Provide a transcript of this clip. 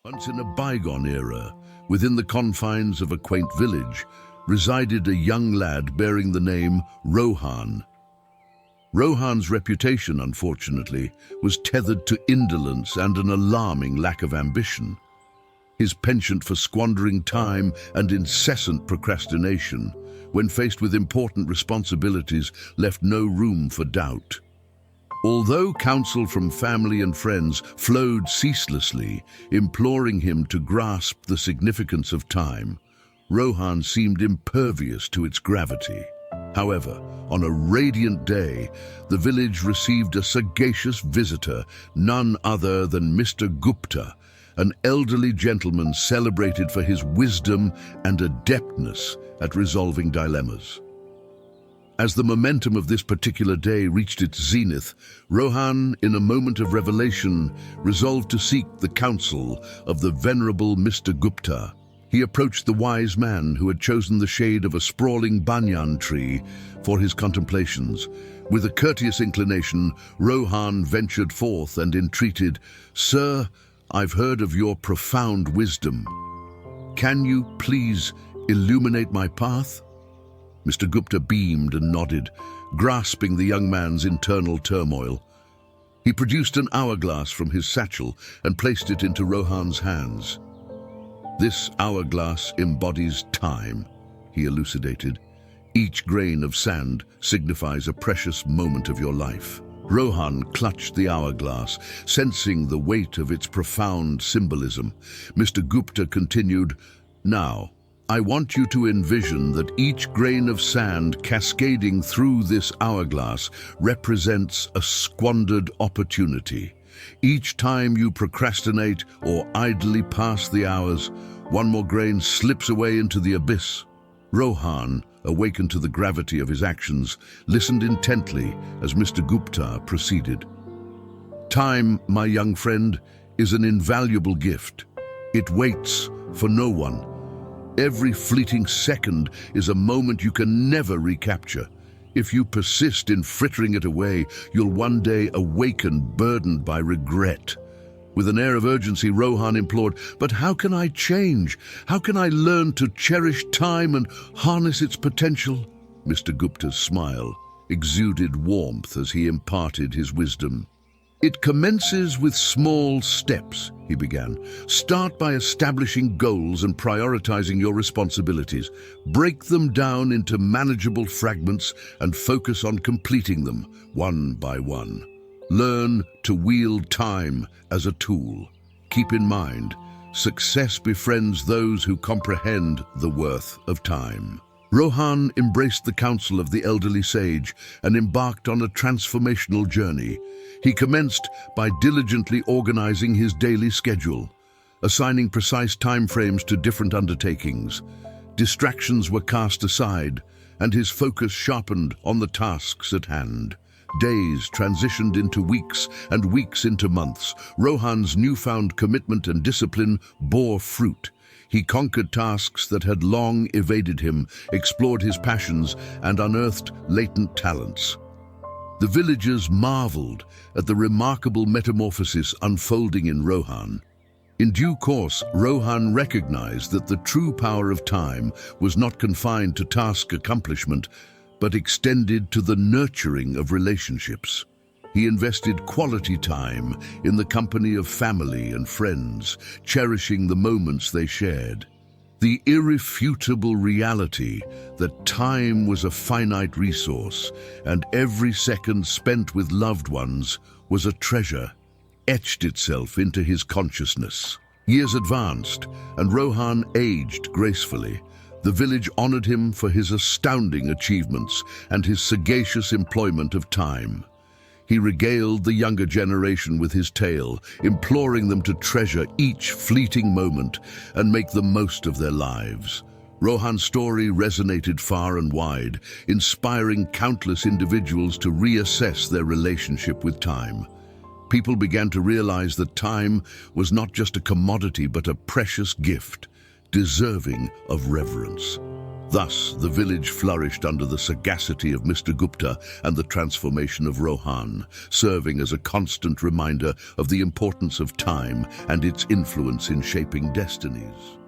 Once in a bygone era, within the confines of a quaint village, resided a young lad bearing the name Rohan. Rohan's reputation, unfortunately, was tethered to indolence and an alarming lack of ambition. His penchant for squandering time and incessant procrastination, when faced with important responsibilities, left no room for doubt. Although counsel from family and friends flowed ceaselessly, imploring him to grasp the significance of time, Rohan seemed impervious to its gravity. However, on a radiant day, the village received a sagacious visitor, none other than Mr. Gupta, an elderly gentleman celebrated for his wisdom and adeptness at resolving dilemmas. As the momentum of this particular day reached its zenith, Rohan, in a moment of revelation, resolved to seek the counsel of the venerable Mr. Gupta. He approached the wise man who had chosen the shade of a sprawling banyan tree for his contemplations. With a courteous inclination, Rohan ventured forth and entreated, "Sir, I've heard of your profound wisdom. Can you please illuminate my path?" Mr. Gupta beamed and nodded, grasping the young man's internal turmoil. He produced an hourglass from his satchel and placed it into Rohan's hands. "This hourglass embodies time," he elucidated. "Each grain of sand signifies a precious moment of your life." Rohan clutched the hourglass, sensing the weight of its profound symbolism. Mr. Gupta continued, "Now, I want you to envision that each grain of sand cascading through this hourglass represents a squandered opportunity. Each time you procrastinate or idly pass the hours, one more grain slips away into the abyss." Rohan, awakened to the gravity of his actions, listened intently as Mr. Gupta proceeded. "Time, my young friend, is an invaluable gift. It waits for no one. Every fleeting second is a moment you can never recapture. If you persist in frittering it away, you'll one day awaken burdened by regret." With an air of urgency, Rohan implored, "But how can I change? How can I learn to cherish time and harness its potential?" Mr. Gupta's smile exuded warmth as he imparted his wisdom. "It commences with small steps," he began. "Start by establishing goals and prioritizing your responsibilities. Break them down into manageable fragments and focus on completing them, one by one. Learn to wield time as a tool. Keep in mind, success befriends those who comprehend the worth of time." Rohan embraced the counsel of the elderly sage and embarked on a transformational journey. He commenced by diligently organizing his daily schedule, assigning precise time frames to different undertakings. Distractions were cast aside, and his focus sharpened on the tasks at hand. Days transitioned into weeks and weeks into months. Rohan's newfound commitment and discipline bore fruit. He conquered tasks that had long evaded him, explored his passions, and unearthed latent talents. The villagers marveled at the remarkable metamorphosis unfolding in Rohan. In due course, Rohan recognized that the true power of time was not confined to task accomplishment, but extended to the nurturing of relationships. He invested quality time in the company of family and friends, cherishing the moments they shared. The irrefutable reality that time was a finite resource and every second spent with loved ones was a treasure etched itself into his consciousness. Years advanced, and Rohan aged gracefully. The village honored him for his astounding achievements and his sagacious employment of time. He regaled the younger generation with his tale, imploring them to treasure each fleeting moment and make the most of their lives. Rohan's story resonated far and wide, inspiring countless individuals to reassess their relationship with time. People began to realize that time was not just a commodity but a precious gift, deserving of reverence. Thus, the village flourished under the sagacity of Mr. Gupta and the transformation of Rohan, serving as a constant reminder of the importance of time and its influence in shaping destinies.